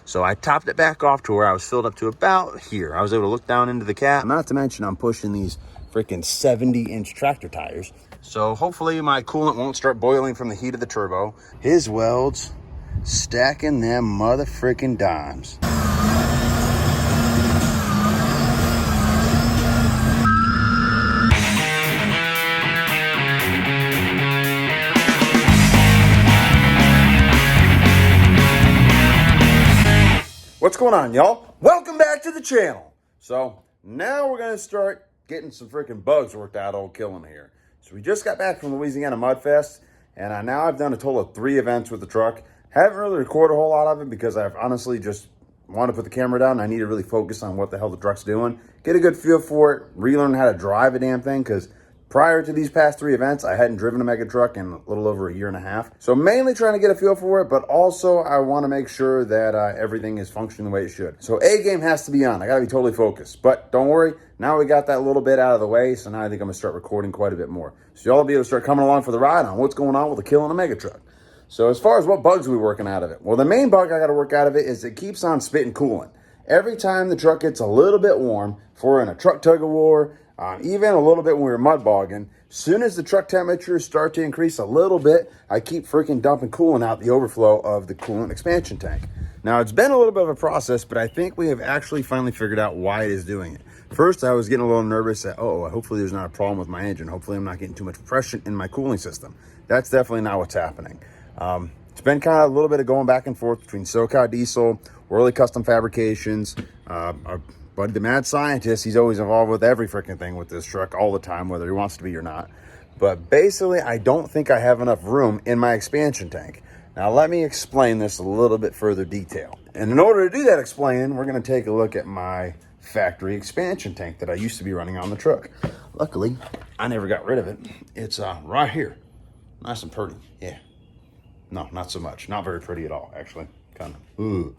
So I topped it back off to where I was filled up to about here. I was able to look down into the cap. Not to mention I'm pushing these freaking 70-inch tractor tires. So hopefully my coolant won't start boiling from the heat of the turbo. His welds stacking them mother-freaking dimes. What's going on, y'all? Welcome back to the channel. So now we're gonna start getting some freaking bugs worked out old Killin here. So we just got back from Louisiana Mud Fest, and now I've done a total of 3 events with the truck. Haven't really recorded a whole lot of it because I've honestly just wanted to put the camera down and I need to really focus on what the hell the truck's doing. Get a good feel for it, relearn how to drive a damn thing, because prior to these past 3 events, I hadn't driven a mega truck in a little over a year and a half. So mainly trying to get a feel for it, but also I want to make sure that everything is functioning the way it should. So A game has to be on. I got to be totally focused. But don't worry, now we got that little bit out of the way, so now I think I'm going to start recording quite a bit more. So y'all will be able to start coming along for the ride on what's going on with the Killin a mega truck. So as far as what bugs we're working out of it, well, the main bug I got to work out of it is it keeps on spitting coolant. Every time the truck gets a little bit warm, if we're in a truck tug of war, even a little bit when we're mud bogging, soon as the truck temperatures start to increase a little bit, I keep freaking dumping coolant out the overflow of the coolant expansion tank. Now, it's been a little bit of a process, but I think we have actually finally figured out why it is doing it. First, I was getting a little nervous that, hopefully there's not a problem with my engine. Hopefully I'm not getting too much pressure in my cooling system. That's definitely not what's happening. It's been kind of a little bit of going back and forth between SoCal Diesel, Worley Custom Fabrications, our buddy the mad scientist. He's always involved with every freaking thing with this truck all the time, whether he wants to be or not. But basically, I don't think I have enough room in my expansion tank. Now, let me explain this a little bit further detail. And in order to do that explaining, we're going to take a look at my factory expansion tank that I used to be running on the truck. Luckily, I never got rid of it. It's right here. Nice and pretty. Yeah. No, not so much. Not very pretty at all, actually. Kind of. Ooh.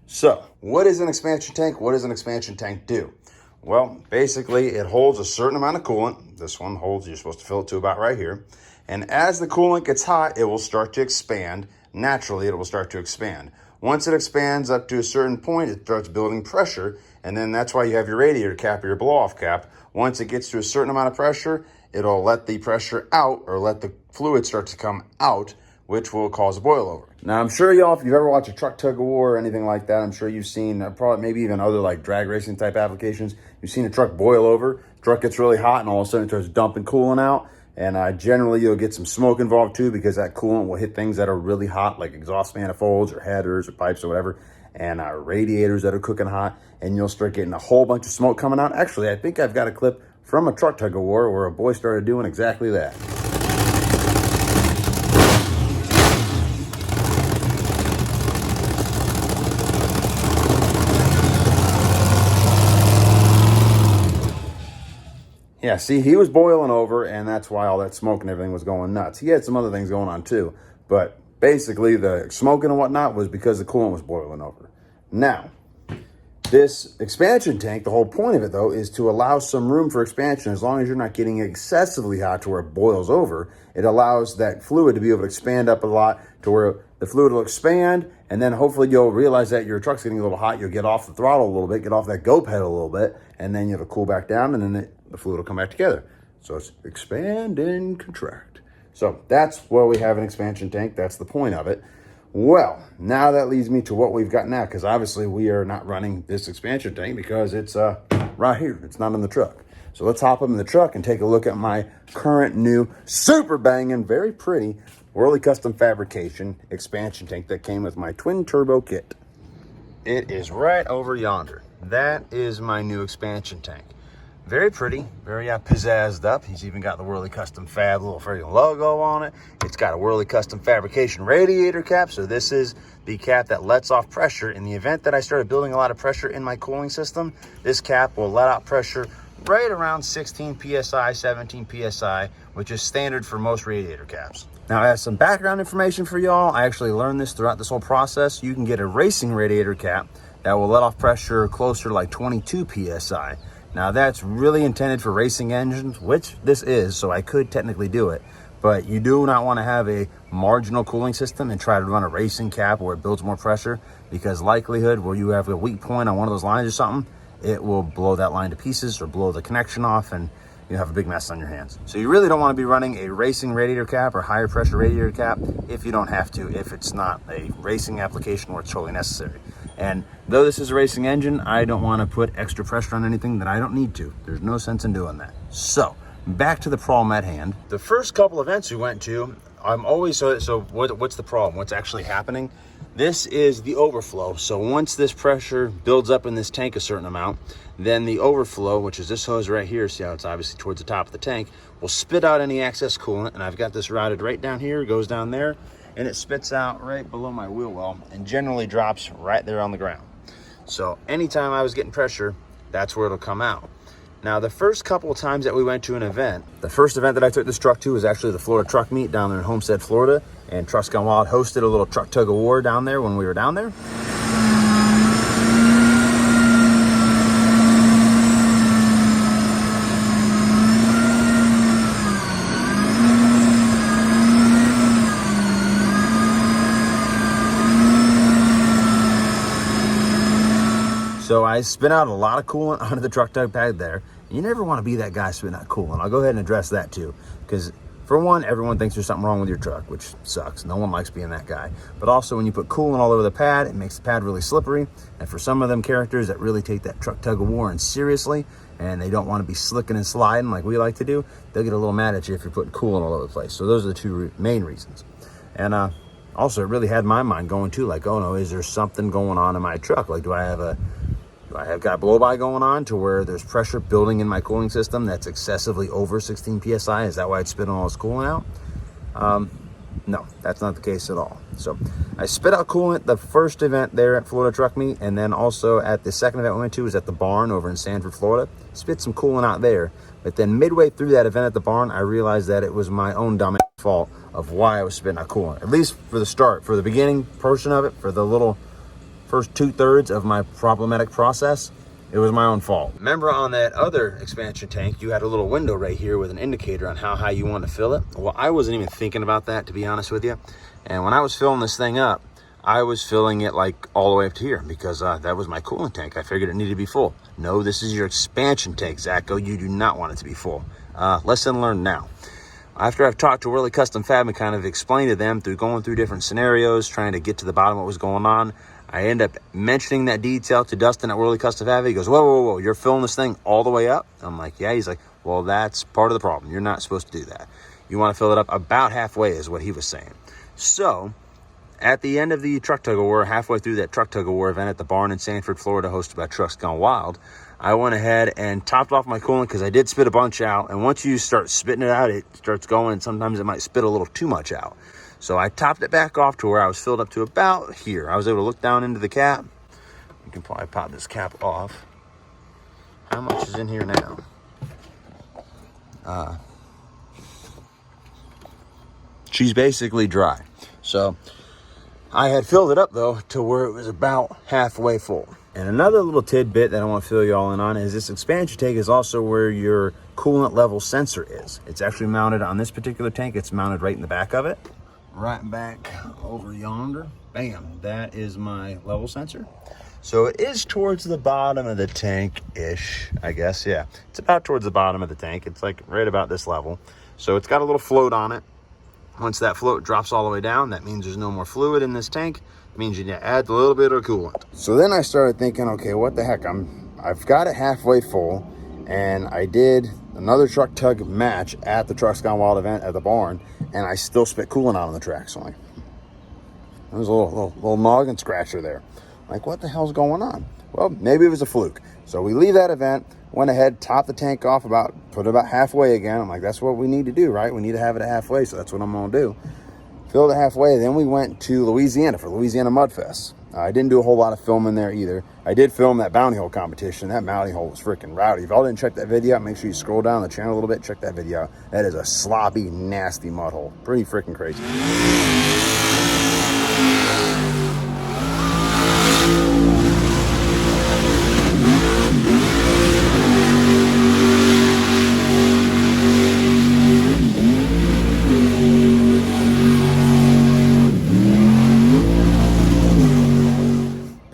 So, what is an expansion tank? What does an expansion tank do? Well, basically, it holds a certain amount of coolant. This one holds, you're supposed to fill it to about right here. And as the coolant gets hot, it will start to expand. Naturally, it will start to expand. Once it expands up to a certain point, it starts building pressure. And then that's why you have your radiator cap or your blow-off cap. Once it gets to a certain amount of pressure, it'll let the pressure out or let the fluid start to come out, which will cause a boil over. Now, I'm sure y'all, if you've ever watched a truck tug of war or anything like that, I'm sure you've seen probably maybe even other like drag racing type applications. You've seen a truck boil over, truck gets really hot, and all of a sudden it starts dumping coolant out. And generally you'll get some smoke involved too, because that coolant will hit things that are really hot, like exhaust manifolds or headers or pipes or whatever, and radiators that are cooking hot, and you'll start getting a whole bunch of smoke coming out. Actually, I think I've got a clip from a truck tug of war where a boy started doing exactly that. Yeah, see, he was boiling over, and that's why all that smoke and everything was going nuts. He had some other things going on too, but basically the smoking and whatnot was because the coolant was boiling over. Now, this expansion tank, the whole point of it though, is to allow some room for expansion. As long as you're not getting excessively hot to where it boils over, it allows that fluid to be able to expand up a lot to where the fluid will expand, and then hopefully you'll realize that your truck's getting a little hot. You'll get off the throttle a little bit, get off that go pedal a little bit, and then you have to cool back down, and then the fluid will come back together. So it's expand and contract. So that's why we have an expansion tank. That's the point of it. Well, now that leads me to what we've got now, because obviously we are not running this expansion tank because it's right here. It's not in the truck. So let's hop up in the truck and take a look at my current new super banging, very pretty Worley Custom Fabrication expansion tank that came with my twin turbo kit. It is right over yonder. That is my new expansion tank. Very pretty, very pizzazzed up. He's even got the Worley Custom Fab little freaking logo on it. It's got a Worley Custom Fabrication radiator cap. So this is the cap that lets off pressure. In the event that I started building a lot of pressure in my cooling system, this cap will let out pressure right around 16 PSI, 17 PSI, which is standard for most radiator caps. Now, as some background information for y'all, I actually learned this throughout this whole process. You can get a racing radiator cap that will let off pressure closer to like 22 PSI. Now that's really intended for racing engines, which this is, so I could technically do it. But you do not want to have a marginal cooling system and try to run a racing cap where it builds more pressure, because likelihood where you have a weak point on one of those lines or something, it will blow that line to pieces or blow the connection off, and you have a big mess on your hands. So you really don't want to be running a racing radiator cap or higher pressure radiator cap if you don't have to, if it's not a racing application where it's totally necessary. And though this is a racing engine, I don't want to put extra pressure on anything that I don't need to. There's no sense in doing that. So back to the problem at hand. The first couple events we went to, I'm always, what's the problem? What's actually happening? This is the overflow. So once this pressure builds up in this tank a certain amount, then the overflow, which is this hose right here, see how it's obviously towards the top of the tank, will spit out any excess coolant. And I've got this routed right down here, goes down there, and it spits out right below my wheel well and generally drops right there on the ground. So anytime I was getting pressure, that's where it'll come out. Now, the first couple of times that we went to an event, the first event that I took this truck to was actually the Florida Truck Meet down there in Homestead, Florida. And Trucks Gone Wild hosted a little truck tug of war down there when we were down there. So I spit out a lot of coolant onto the truck tug pad there. You never want to be that guy spitting out coolant. I'll go ahead and address that too, because for one, everyone thinks there's something wrong with your truck, which sucks. No one likes being that guy. But also, when you put coolant all over the pad, it makes the pad really slippery. And for some of them characters that really take that truck tug of war and seriously, and they don't want to be slicking and sliding like we like to do, they'll get a little mad at you if you're putting coolant all over the place. So those are the two main reasons. And also, it really had my mind going too, like, oh no, is there something going on in my truck? Like, do I have got blow-by going on to where there's pressure building in my cooling system that's excessively over 16 PSI? Is that why it's spitting all this coolant out? No, that's not the case at all. So I spit out coolant the first event there at Florida Truck Meet, and then also at the second event we went to was at the barn over in Sanford, Florida. Spit some coolant out there, but then midway through that event at the barn, I realized that it was my own dumb fault of why I was spitting out coolant. At least for the start, for the beginning portion of it, for the little first 2/3 of my problematic process, it was my own fault. Remember on that other expansion tank, you had a little window right here with an indicator on how high you want to fill it. Well, I wasn't even thinking about that, to be honest with you. And when I was filling this thing up, I was filling it like all the way up to here because that was my coolant tank. I figured it needed to be full. No, this is your expansion tank, Zacho. You do not want it to be full. Lesson learned now. After I've talked to Whirly Custom Fab and kind of explained to them through going through different scenarios, trying to get to the bottom of what was going on, I end up mentioning that detail to Dustin at Whirly Custom Fab. He goes, whoa, you're filling this thing all the way up? I'm like, yeah. He's like, well, that's part of the problem. You're not supposed to do that. You want to fill it up about halfway is what he was saying. So at the end of the truck tug of war, halfway through that truck tug of war event at the barn in Sanford, Florida, hosted by Trucks Gone Wild, I went ahead and topped off my coolant because I did spit a bunch out. And once you start spitting it out, it starts going. Sometimes it might spit a little too much out. So I topped it back off to where I was filled up to about here. I was able to look down into the cap. You can probably pop this cap off. How much is in here now? She's basically dry. So I had filled it up though to where it was about halfway full. And another little tidbit that I want to fill you all in on is this expansion tank is also where your coolant level sensor is. It's actually mounted on this particular tank. It's mounted right in the back of it. Right back over yonder. Bam, that is my level sensor. So it is towards the bottom of the tank-ish, I guess. Yeah, it's about towards the bottom of the tank. It's like right about this level. So it's got a little float on it. Once that float drops all the way down, that means there's no more fluid in this tank. It means you need to add a little bit of coolant. So then I started thinking, okay, what the heck? I've got it halfway full, and I did another truck tug match at the Trucks Gone Wild event at the barn, and I still spit coolant out on the track. So there was a little noggin scratcher there. Like, what the hell's going on? Well, maybe it was a fluke. So we leave that event, went ahead, topped the tank off put it about halfway again. I'm like, that's what we need to do, right? We need to have it at halfway, so that's what I'm gonna do. Filled it halfway, then we went to Louisiana for Louisiana Mudfest. I didn't do a whole lot of filming there either. I did film that bounty hole competition. That bounty hole was freaking rowdy. If y'all didn't check that video out, make sure you scroll down the channel a little bit, check that video out. That is a sloppy, nasty mud hole. Pretty freaking crazy.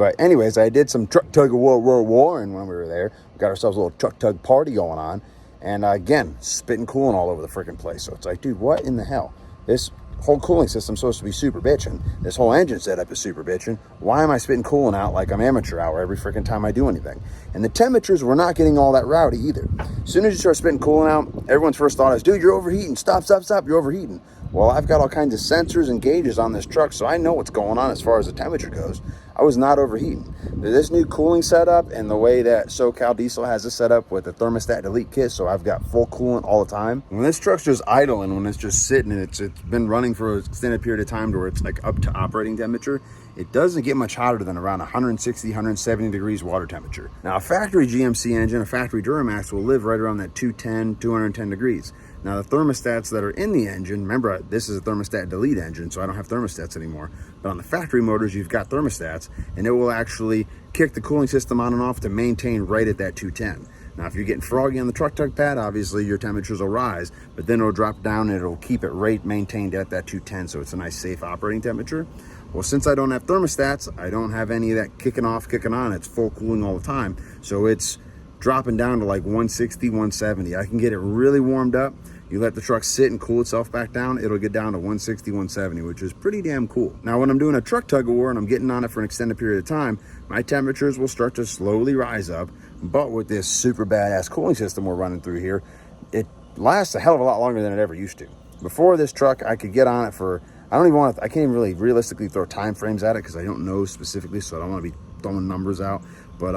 But anyways, I did some truck tug of war, and when we were there, we got ourselves a little truck tug party going on. And again, spitting coolant all over the freaking place. So it's like, dude, what in the hell? This whole cooling system's supposed to be super bitching. This whole engine setup is super bitching. Why am I spitting coolant out like I'm amateur hour every freaking time I do anything? And the temperatures were not getting all that rowdy either. As soon as you start spitting coolant out, everyone's first thought is, dude, you're overheating. Stop, you're overheating. Well, I've got all kinds of sensors and gauges on this truck, so I know what's going on as far as the temperature goes. I was not overheating. This new cooling setup and the way that SoCal Diesel has this set up with the thermostat delete kit, so I've got full coolant all the time. When this truck's just idling, when it's just sitting and it's been running for an extended period of time to where it's like up to operating temperature, it doesn't get much hotter than around 160, 170 degrees water temperature. Now, a factory GMC engine, a factory Duramax, will live right around that 210, 210 degrees. Now, the thermostats that are in the engine, remember, this is a thermostat delete engine, so I don't have thermostats anymore. But on the factory motors, you've got thermostats, and it will actually kick the cooling system on and off to maintain right at that 210. Now, if you're getting froggy on the truck tug pad, obviously your temperatures will rise, but then it'll drop down and it'll keep it right maintained at that 210, so it's a nice, safe operating temperature. Well, since I don't have thermostats, I don't have any of that kicking off, kicking on. It's full cooling all the time, so it's dropping down to like 160, 170. I can get it really warmed up. You let the truck sit and cool itself back down, it'll get down to 160, 170, which is pretty damn cool. Now, when I'm doing a truck tug of war and I'm getting on it for an extended period of time, my temperatures will start to slowly rise up. But with this super badass cooling system we're running through here, it lasts a hell of a lot longer than it ever used to. Before this truck, I could get on it for, I can't even really realistically throw time frames at it because I don't know specifically, so I don't want to be throwing numbers out. But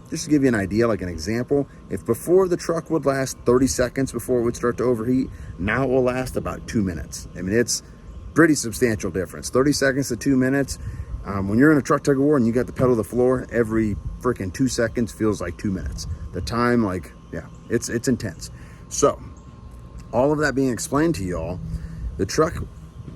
just to give you an idea, like an example, if before the truck would last 30 seconds before it would start to overheat, now it will last about 2 minutes. I mean, it's pretty substantial difference. 30 seconds to 2 minutes. When you're in a truck tug of war and you got the pedal to the floor, every freaking 2 seconds feels like 2 minutes. The time, like, yeah, it's intense. So, all of that being explained to y'all, the truck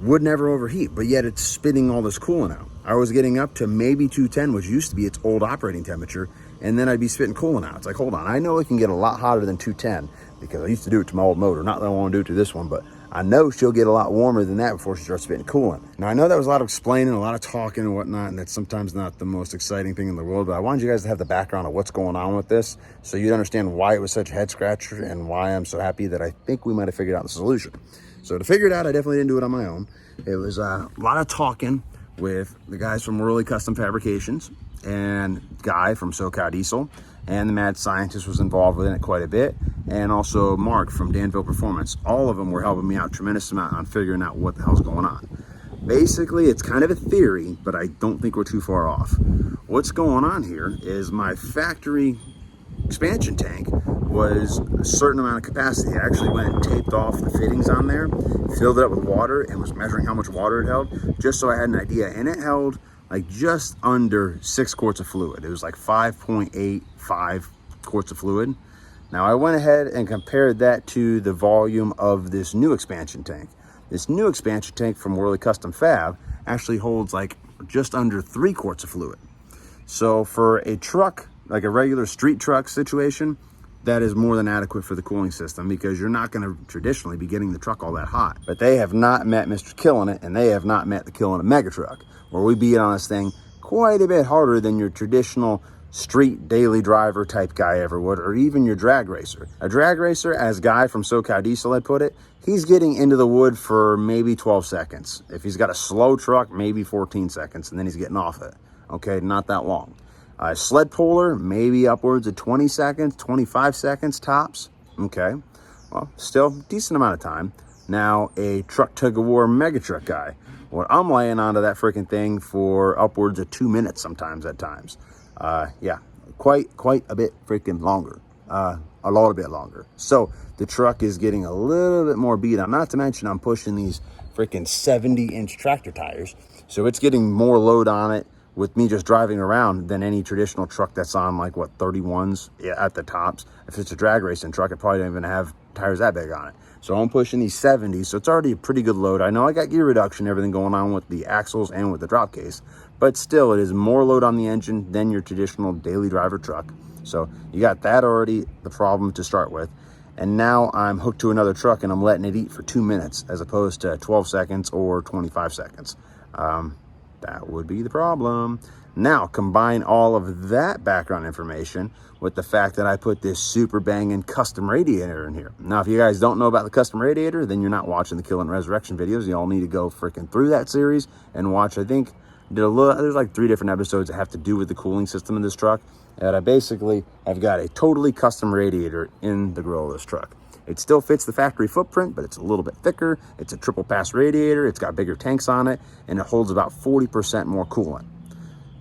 would never overheat, but yet it's spitting all this coolant out. I was getting up to maybe 210, which used to be its old operating temperature, and then I'd be spitting coolant out. It's like, hold on, I know it can get a lot hotter than 210 because I used to do it to my old motor. Not that I want to do it to this one, but I know she'll get a lot warmer than that before she starts spitting coolant. Now, I know that was a lot of explaining, a lot of talking and whatnot, and that's sometimes not the most exciting thing in the world, but I wanted you guys to have the background of what's going on with this so you'd understand why it was such a head scratcher and why I'm so happy that I think we might have figured out the solution. So to figure it out, I definitely didn't do it on my own. It was a lot of talking with the guys from Worley Custom Fabrications and Guy from SoCal Diesel, and the mad scientist was involved within it quite a bit, and also Mark from Danville Performance. All of them were helping me out a tremendous amount on figuring out what the hell's going on. Basically, it's kind of a theory, but I don't think we're too far off. What's going on here is my factory expansion tank was a certain amount of capacity. I actually went and taped off the fittings on there, filled it up with water, and was measuring how much water it held, just so I had an idea. And it held like just under 6 quarts of fluid. It was like 5.85 quarts of fluid. Now, I went ahead and compared that to the volume of this new expansion tank. This new expansion tank from Worley Custom Fab actually holds like just under 3 quarts of fluid. So for a truck, like a regular street truck situation, that is more than adequate for the cooling system because you're not going to traditionally be getting the truck all that hot. But they have not met Mr. Killin, and they have not met the Killin Mega Truck, where we beat on this thing quite a bit harder than your traditional street daily driver type guy ever would, or even your drag racer. A drag racer, as Guy from SoCal Diesel had put it, he's getting into the wood for maybe 12 seconds. If he's got a slow truck, maybe 14 seconds, and then he's getting off it. Okay, not that long. Sled puller, maybe upwards of 20 seconds, 25 seconds tops. Okay, well, still decent amount of time. Now, a truck tug of war mega truck guy, well, I'm laying onto that freaking thing for upwards of 2 minutes sometimes at times. Yeah, quite a bit freaking longer, a bit longer. So the truck is getting a little bit more beat on, not to mention I'm pushing these freaking 70-inch tractor tires. So it's getting more load on it with me just driving around than any traditional truck that's on like what, 31s at the tops. If it's a drag racing truck, it probably don't even have tires that big on it. So I'm pushing these 70s, so it's already a pretty good load. I know I got gear reduction, everything going on with the axles and with the drop case, but still it is more load on the engine than your traditional daily driver truck. So you got that already, the problem to start with. And now I'm hooked to another truck and I'm letting it eat for 2 minutes as opposed to 12 seconds or 25 seconds. That would be the problem. Now, combine all of that background information with the fact that I put this super banging custom radiator in here. Now, if you guys don't know about the custom radiator, then you're not watching the Killin Resurrection videos. You all need to go freaking through that series and watch. I think there's like 3 different episodes that have to do with the cooling system in this truck. And I've got a totally custom radiator in the grill of this truck. It still fits the factory footprint, but it's a little bit thicker. It's a triple pass radiator. It's got bigger tanks on it, and it holds about 40% more coolant.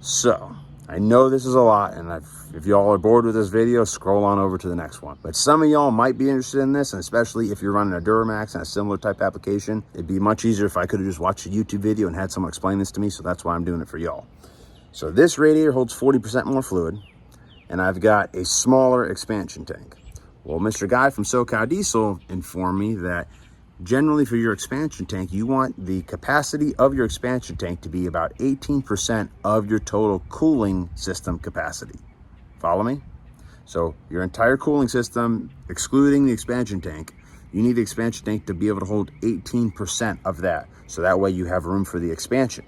So I know this is a lot, and if y'all are bored with this video, scroll on over to the next one. But some of y'all might be interested in this, and especially if you're running a Duramax and a similar type application, it'd be much easier if I could have just watched a YouTube video and had someone explain this to me, so that's why I'm doing it for y'all. So this radiator holds 40% more fluid, and I've got a smaller expansion tank. Well, Mr. Guy from SoCal Diesel informed me that generally for your expansion tank, you want the capacity of your expansion tank to be about 18% of your total cooling system capacity. Follow me? So your entire cooling system, excluding the expansion tank, you need the expansion tank to be able to hold 18% of that. So that way you have room for the expansion.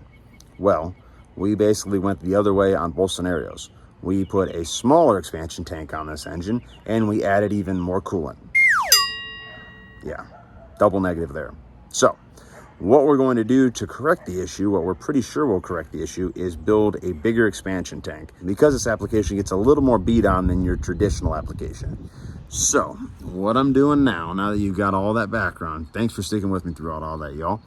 Well, we basically went the other way on both scenarios. We put a smaller expansion tank on this engine, and we added even more coolant. Yeah, double negative there. So what we're going to do to correct the issue, what we're pretty sure will correct the issue, is build a bigger expansion tank, because this application gets a little more beat on than your traditional application. So what I'm doing now that you've got all that background, thanks for sticking with me throughout all that, y'all.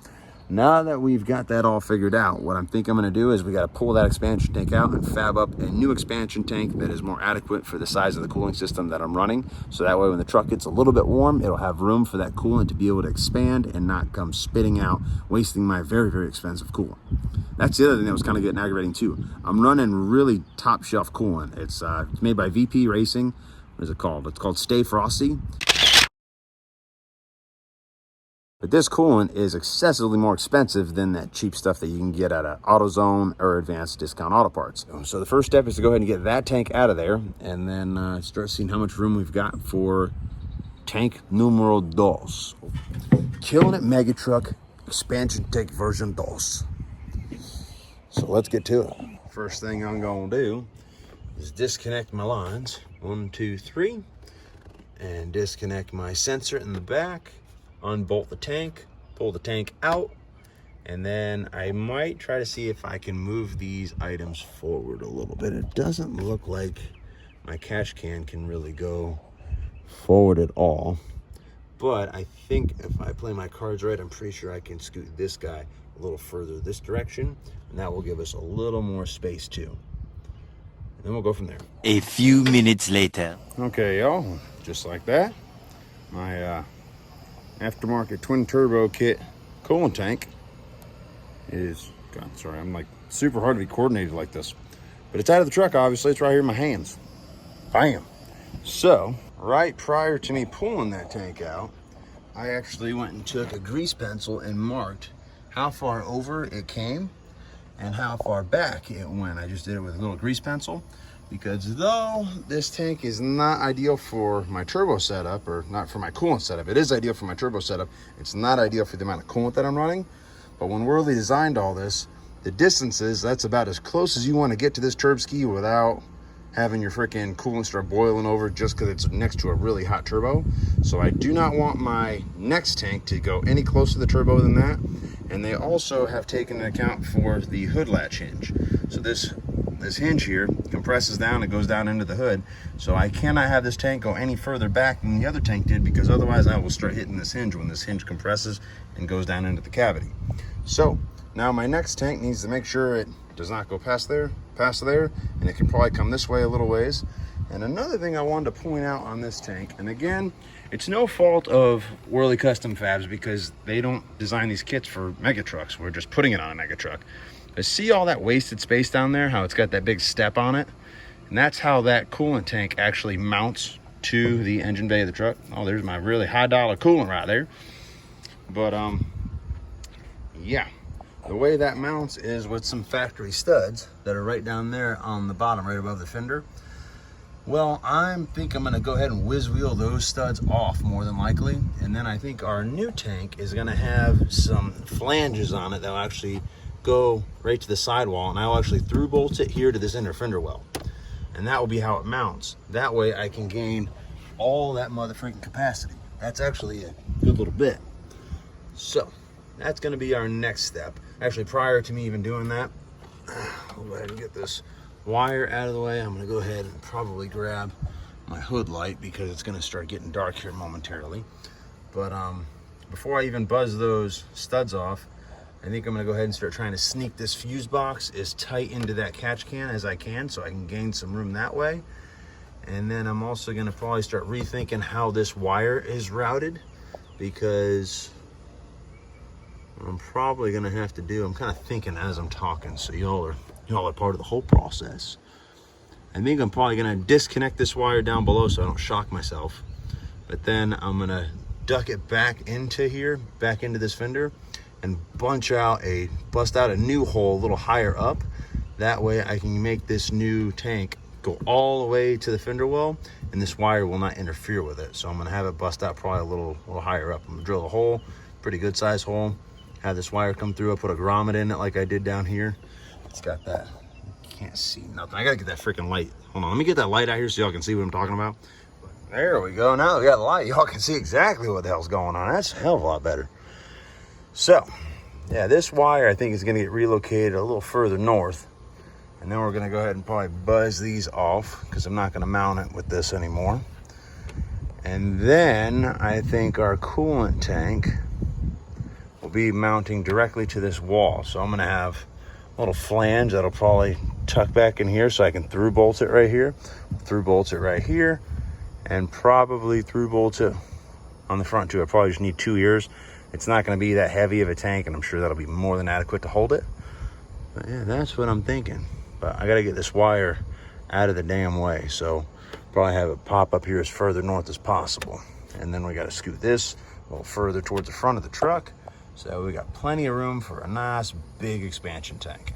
Now that we've got that all figured out, what I'm going to do is we got to pull that expansion tank out and fab up a new expansion tank that is more adequate for the size of the cooling system that I'm running. So that way when the truck gets a little bit warm, it'll have room for that coolant to be able to expand and not come spitting out, wasting my very, very expensive coolant. That's the other thing that was kind of getting aggravating too. I'm running really top shelf coolant. It's made by VP Racing. What is it called? It's called Stay Frosty. But this coolant is excessively more expensive than that cheap stuff that you can get at AutoZone or Advanced Discount Auto Parts. So the first step is to go ahead and get that tank out of there, and then start seeing how much room we've got for tank numero dos. Killin Mega Truck expansion tank version dos. So let's get to it. First thing I'm gonna do is disconnect my lines. 1, 2, 3, and disconnect my sensor in the back. Unbolt the tank, pull the tank out, and then I might try to see if I can move these items forward a little bit. It doesn't look like my cash can really go forward at all, but I think if I play my cards right, I'm pretty sure I can scoot this guy a little further this direction, and that will give us a little more space too. And then we'll go from there. A few minutes later. Okay, y'all, just like that, my aftermarket twin turbo kit coolant tank is, God, sorry, I'm like super hard to be coordinated like this, but it's out of the truck. Obviously it's right here in my hands. Bam. So right prior to me pulling that tank out, I actually went and took a grease pencil and marked how far over it came and how far back it went. I just did it with a little grease pencil, because though this tank is not ideal for my turbo setup, or not for my coolant setup, it is ideal for my turbo setup. It's not ideal for the amount of coolant that I'm running. But when Worley designed all this, the distances, that's about as close as you want to get to this turb ski without having your freaking coolant start boiling over just because it's next to a really hot turbo. So I do not want my next tank to go any closer to the turbo than that. And they also have taken into account for the hood latch hinge. So this hinge here compresses down, it goes down into the hood. So I cannot have this tank go any further back than the other tank did, because otherwise I will start hitting this hinge when this hinge compresses and goes down into the cavity. So now my next tank needs to make sure it does not go past there, and it can probably come this way a little ways. And another thing I wanted to point out on this tank, and again, it's no fault of Worley Custom Fabs, because they don't design these kits for mega trucks. We're just putting it on a mega truck. But see all that wasted space down there, how it's got that big step on it? And that's how that coolant tank actually mounts to the engine bay of the truck. Oh, there's my really high dollar coolant right there. But yeah, the way that mounts is with some factory studs that are right down there on the bottom, right above the fender. Well, I think I'm gonna go ahead and whiz wheel those studs off more than likely. And then I think our new tank is gonna have some flanges on it that'll actually go right to the sidewall, and I'll actually through bolt it here to this inner fender well. And that will be how it mounts. That way I can gain all that motherfucking capacity. That's actually a good little bit. So that's gonna be our next step. Actually, prior to me even doing that, I'll go ahead and get this wire out of the way. I'm gonna go ahead and probably grab my hood light because it's gonna start getting dark here momentarily. But before I even buzz those studs off, I think I'm gonna go ahead and start trying to sneak this fuse box as tight into that catch can as I can so I can gain some room that way. And then I'm also gonna probably start rethinking how this wire is routed, because what I'm probably gonna have to do, I'm kind of thinking as I'm talking, so y'all are part of the whole process. I think I'm probably gonna disconnect this wire down below so I don't shock myself. But then I'm gonna duck it back into here, back into this fender, and bust out a new hole a little higher up. That way I can make this new tank go all the way to the fender well, and this wire will not interfere with it. So I'm gonna have it bust out probably a little higher up. I'm gonna drill a hole, pretty good size hole, have this wire come through. I'll put a grommet in it like I did down here. It's got that, you can't see nothing. I gotta get that freaking light. Hold on, let me get that light out here so y'all can see what I'm talking about. There we go. Now we got the light. Y'all can see exactly what the hell's going on. That's a hell of a lot better. So, yeah, this wire I think is gonna get relocated a little further north. And then we're gonna go ahead and probably buzz these off because I'm not gonna mount it with this anymore. And then I think our coolant tank will be mounting directly to this wall. So I'm gonna have a little flange that'll probably tuck back in here so I can through bolt it right here, through bolt it right here, and probably through bolt it on the front too. I probably just need 2 ears. It's not gonna be that heavy of a tank, and I'm sure that'll be more than adequate to hold it. But yeah, that's what I'm thinking. But I gotta get this wire out of the damn way. So probably have it pop up here as further north as possible. And then we gotta scoot this a little further towards the front of the truck. So we got plenty of room for a nice big expansion tank.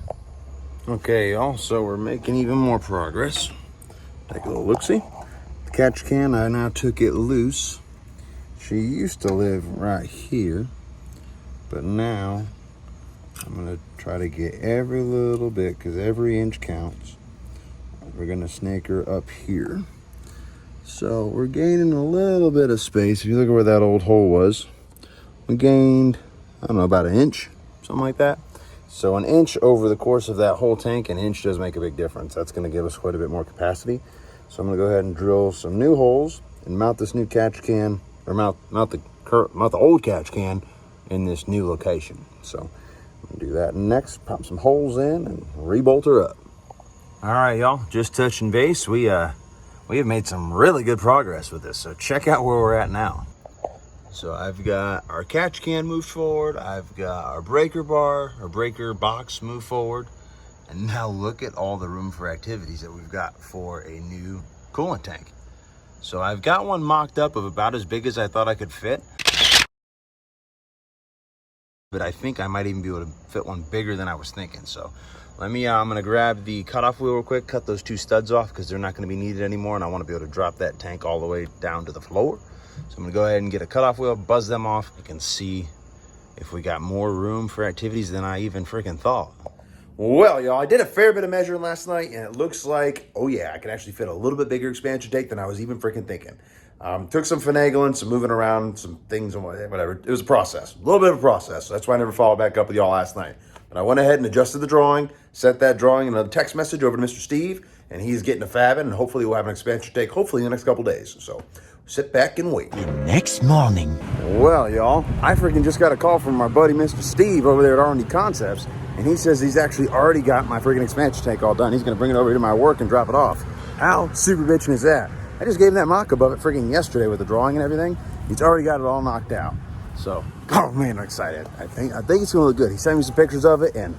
Okay, y'all, so we're making even more progress. Take a little look-see. The catch can, I now took it loose. She used to live right here, but now I'm gonna try to get every little bit, because every inch counts. We're gonna snake her up here. So we're gaining a little bit of space. If you look at where that old hole was, we gained, I don't know, about an inch, something like that. So an inch over the course of that whole tank, an inch does make a big difference. That's gonna give us quite a bit more capacity. So I'm gonna go ahead and drill some new holes and mount this new catch can, or mount the old catch can in this new location. So I'm gonna do that next, pop some holes in and re-bolt her up. All right, y'all, just touching base. We have made some really good progress with this. So check out where we're at now. So I've got our catch can moved forward. I've got our breaker bar, our breaker box moved forward. And now look at all the room for activities that we've got for a new coolant tank. So I've got one mocked up of about as big as I thought I could fit. But I think I might even be able to fit one bigger than I was thinking. So I'm gonna grab the cutoff wheel real quick, cut those 2 studs off because they're not gonna be needed anymore, and I wanna be able to drop that tank all the way down to the floor. So I'm gonna go ahead and get a cutoff wheel, buzz them off. You can see if we got more room for activities than I even freaking thought. Well, y'all, I did a fair bit of measuring last night, and it looks like, oh yeah, I can actually fit a little bit bigger expansion tank than I was even freaking thinking. Took some finagling, some moving around, some things and whatever. It was a process, a little bit of a process. So that's why I never followed back up with y'all last night. But I went ahead and adjusted the drawing, sent that drawing in a text message over to Mr. Steve, and he's getting a fabbing, and hopefully we'll have an expansion tank, hopefully in the next couple days. So sit back and wait. The next morning. Well, y'all, I freaking just got a call from my buddy, Mr. Steve, over there at R&D Concepts, and he says he's actually already got my freaking expansion tank all done. He's gonna bring it over to my work and drop it off. How super bitchin' is that? I just gave him that mock-up of it freaking yesterday with the drawing and everything. He's already got it all knocked out. So, oh man, I'm excited. I think it's gonna look good. He sent me some pictures of it and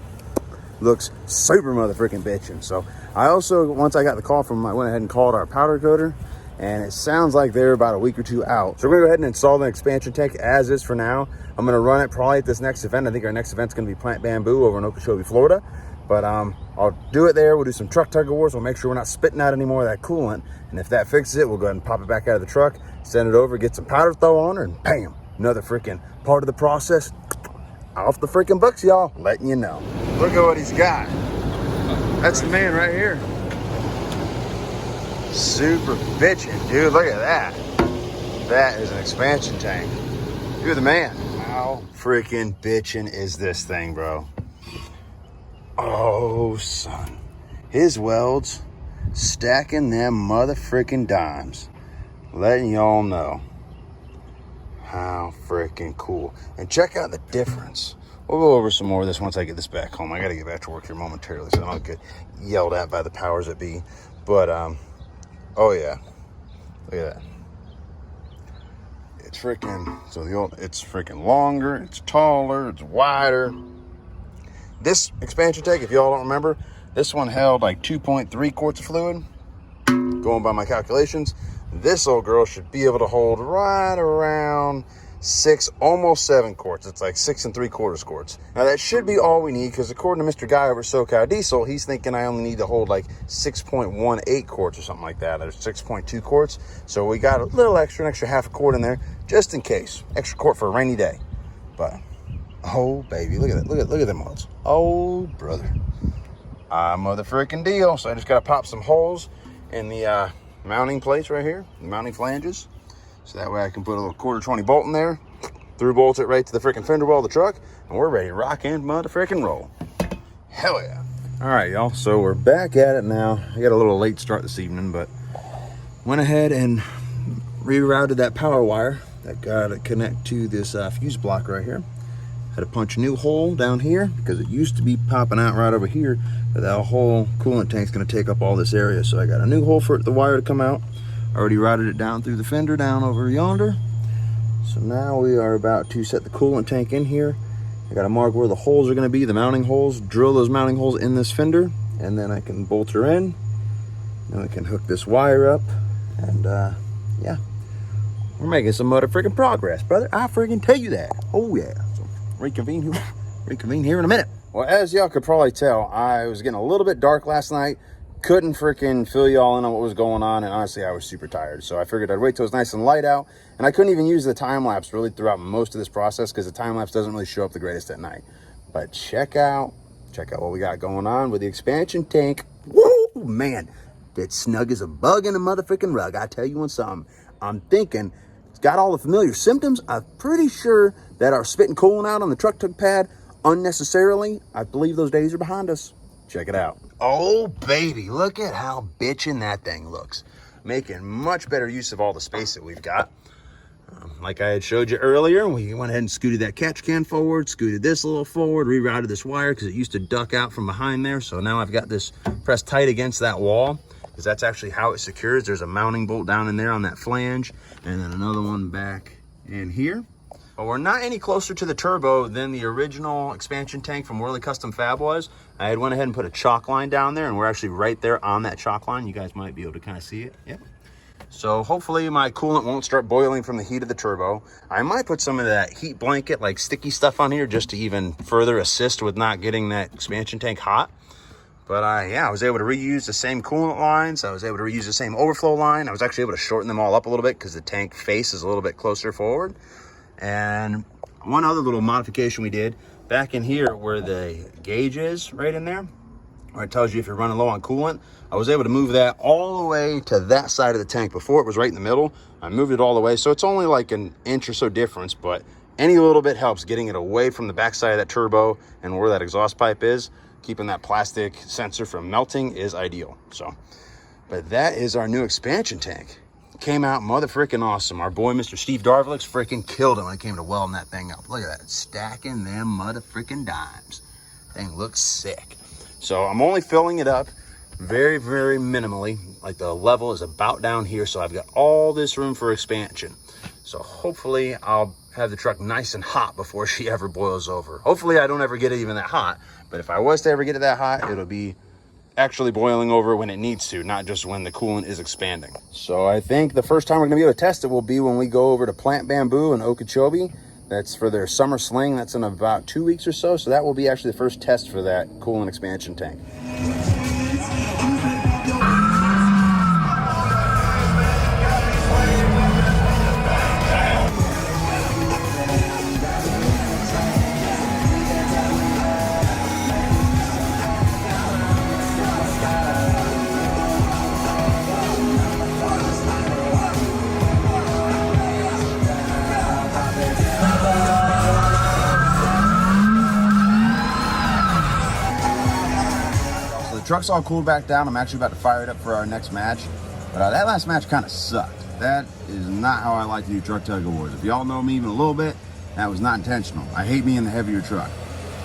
looks super motherfucking bitchin'. So I also, once I got the call from him, I went ahead and called our powder coater, and it sounds like they're about a week or 2 out. So we're gonna go ahead and install the expansion tank as is for now. I'm gonna run it probably at this next event. I think our next event's gonna be Plant Bamboo over in Okeechobee, Florida. But I'll do it there. We'll do some truck tug of wars. We'll make sure we're not spitting out any more of that coolant. And if that fixes it, we'll go ahead and pop it back out of the truck, send it over, get some powder throw on her, and bam, another freaking part of the process off the freaking books, y'all. Letting you know. Look at what he's got. That's the man right here. Super bitchin', dude. Look at that. That is an expansion tank. You're the man. How freaking bitchin' is this thing, bro? Oh, son. His welds stacking them mother freaking dimes. Letting y'all know how freaking cool. And check out the difference. We'll go over some more of this once I get this back home. I got to get back to work here momentarily so I don't get yelled at by the powers that be. But, oh yeah. Look at that. It's freaking, it's freaking longer, it's taller, it's wider. This expansion tank, if y'all don't remember, this one held like 2.3 quarts of fluid. Going by my calculations, this old girl should be able to hold right around 6, almost 7 quarts. It's like 6 3/4 quarts. Now that should be all we need, because according to Mr. Guy over SoCal Diesel, he's thinking I only need to hold like 6.18 quarts or something like that, or 6.2 quarts. So we got a little extra, an extra half a quart in there, just in case. Extra quart for a rainy day. But oh baby, look at that, look at them mods. Oh brother, mother freaking deal. So I just gotta pop some holes in the mounting plates right here, the mounting flanges. So that way I can put a little 1/4 bolt in there, through bolt it right to the freaking fender well of the truck, and we're ready to rock and mother freaking roll. Hell yeah. All right, y'all, so we're back at it now. I got a little late start this evening, but went ahead and rerouted that power wire that got to connect to this fuse block right here. Had to punch a new hole down here because it used to be popping out right over here, but that whole coolant tank's gonna take up all this area. So I got a new hole for the wire to come out. Already routed it down through the fender down over yonder. So now we are about to set the coolant tank in here. I got to mark where the holes are going to be, the mounting holes, drill those mounting holes in this fender, and then I can bolt her in. Then we can hook this wire up, and yeah, we're making some mother freaking progress, brother. I freaking tell you that. Oh yeah. So reconvene here in a minute. Well, as y'all could probably tell, I was getting a little bit dark last night. Couldn't freaking fill y'all in on what was going on, and honestly I was super tired, so I figured I'd wait till it's nice and light out. And I couldn't even use the time lapse really throughout most of this process, because the time lapse doesn't really show up the greatest at night. But check out what we got going on with the expansion tank. Woo, man, it's snug as a bug in a motherfucking rug. I tell you one something, I'm thinking it's got all the familiar symptoms. I'm pretty sure that our spitting coolant out on the truck pad unnecessarily, I believe those days are behind us. Check it out. Oh baby, look at how bitchin' that thing looks. Making much better use of all the space that we've got. Like I had showed you earlier, we went ahead and scooted that catch can forward, scooted this a little forward, rerouted this wire because it used to duck out from behind there. So now I've got this pressed tight against that wall, because that's actually how it secures. There's a mounting bolt down in there on that flange, and then another one back in here. But we're not any closer to the turbo than the original expansion tank from Whirly Custom Fab was. I had went ahead and put a chalk line down there, and we're actually right there on that chalk line. You guys might be able to kind of see it. Yep. So hopefully my coolant won't start boiling from the heat of the turbo. I might put some of that heat blanket, like sticky stuff on here, just to even further assist with not getting that expansion tank hot. But yeah, I was able to reuse the same coolant lines. I was able to reuse the same overflow line. I was actually able to shorten them all up a little bit because the tank face is a little bit closer forward. And one other little modification we did back in here where the gauge is right in there, where it tells you if you're running low on coolant, I was able to move that all the way to that side of the tank. Before it was right in the middle. I moved it all the way. So it's only like an inch or so difference, but any little bit helps getting it away from the backside of that turbo and where that exhaust pipe is. Keeping that plastic sensor from melting is ideal. So, but that is our new expansion tank. Came out mother freaking awesome. Our boy, Mr. Steve Darvlicks, freaking killed it when it came to welding that thing up. Look at that, stacking them mother freaking dimes. Thing looks sick. So I'm only filling it up very, very minimally. Like the level is about down here. So I've got all this room for expansion. So hopefully I'll have the truck nice and hot before she ever boils over. Hopefully I don't ever get it even that hot. But if I was to ever get it that hot, it'll be actually boiling over when it needs to, not just when the coolant is expanding. So I think the first time we're gonna be able to test it will be when we go over to Plant Bamboo in Okeechobee. That's for their summer sling. That's in about 2 weeks or so. So that will be actually the first test for that coolant expansion tank. truck's all cooled back down. I'm actually about to fire it up for our next match. But that last match kind of sucked. That is not how I like to do truck tug of wars. If y'all know me even a little bit, that was not intentional. I hate being the heavier truck.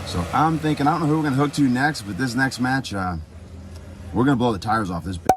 So I'm thinking, I don't know who we're gonna hook to next, but this next match, we're gonna blow the tires off this bitch.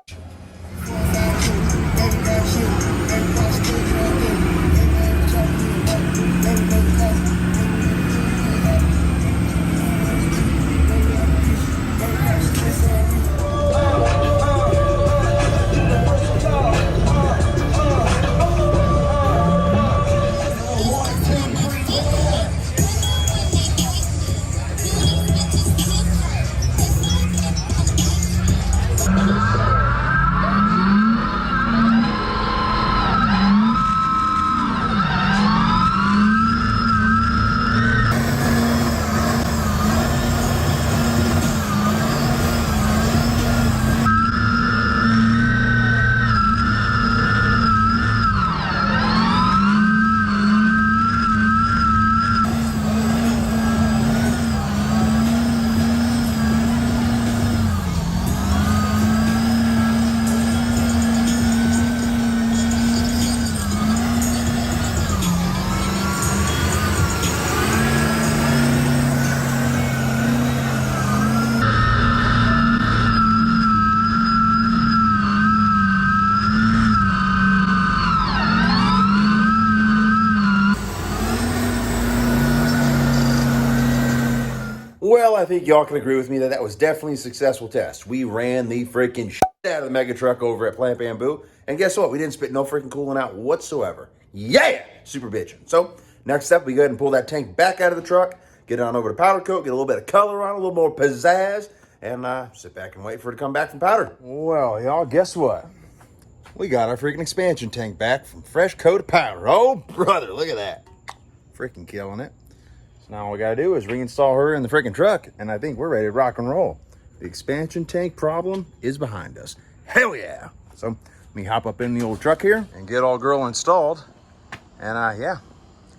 Well, I think y'all can agree with me that that was definitely a successful test. We ran the freaking shit out of the mega truck over at Plant Bamboo. And guess what? We didn't spit no freaking coolant out whatsoever. Yeah! Super bitchin'. So, next up, we go ahead and pull that tank back out of the truck, get it on over to powder coat, get a little bit of color on it, a little more pizzazz, and sit back and wait for it to come back from powder. Well, y'all, guess what? We got our freaking expansion tank back from fresh coat of powder. Oh, brother, look at that. Freaking killing it. Now all we gotta do is reinstall her in the freaking truck, and I think we're ready to rock and roll. The expansion tank problem is behind us. Hell yeah! So let me hop up in the old truck here and get all girl installed. And yeah,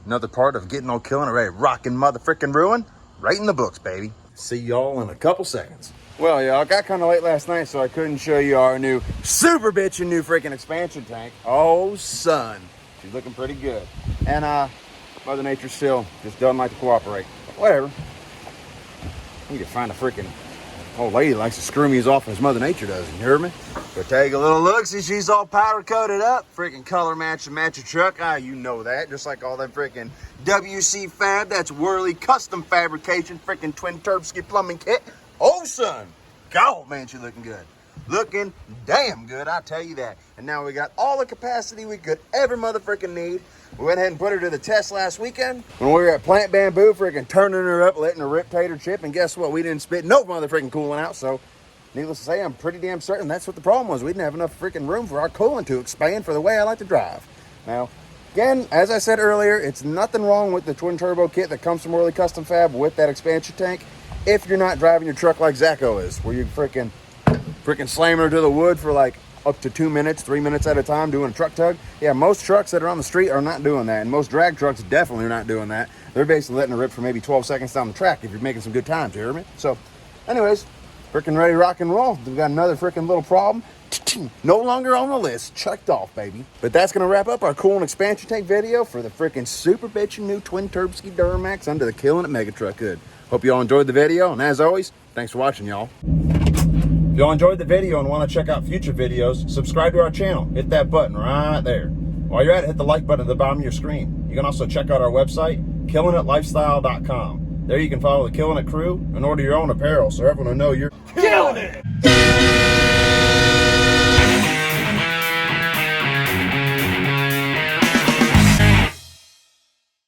another part of getting all killing it ready to rock and motherfucking ruin right in the books, baby. See y'all in a couple seconds. Well, y'all, got kind of late last night, so I couldn't show you our new super bitchin' new freaking expansion tank. Oh, son, she's looking pretty good. And Mother Nature still just doesn't like to cooperate. Whatever. I need to find a freaking old lady that likes to screw me as often as Mother Nature does. You hear me? But take a little look. See, she's all powder coated up. Freaking color match your truck. You know that. Just like all them freaking WC Fab. That's Whirly Custom Fabrication. Freaking twin Turbski plumbing kit. Oh, son. God, man, she's looking good. Looking damn good, I tell you that. And now we got all the capacity we could ever motherfucking need. We went ahead and put her to the test last weekend when we were at Plant Bamboo, freaking turning her up, letting her rip tater chip. And guess what? We didn't spit no motherfucking coolant out. So, needless to say, I'm pretty damn certain that's what the problem was. We didn't have enough freaking room for our coolant to expand for the way I like to drive. Now, again, as I said earlier, it's nothing wrong with the twin turbo kit that comes from Whirly Custom Fab with that expansion tank. If you're not driving your truck like Zacho is, where you freaking slamming her to the wood for like up to 2 minutes, 3 minutes at a time doing a truck tug. Yeah, most trucks that are on the street are not doing that. And most drag trucks definitely are not doing that. They're basically letting it rip for maybe 12 seconds down the track if you're making some good times, you hear me? So, anyways, freaking ready to rock and roll. We got another freaking little problem. No longer on the list. Checked off, baby. But that's going to wrap up our coolant expansion tank video for the freaking super bitchin' new twin Turbski Duramax under the Killin at Mega Truck Hood. Hope you all enjoyed the video. And as always, thanks for watching, y'all. If y'all enjoyed the video and want to check out future videos, subscribe to our channel. Hit that button right there. While you're at it, hit the like button at the bottom of your screen. You can also check out our website, killin'itlifestyle.com. There you can follow the Killin' It crew and order your own apparel so everyone will know you're killing it!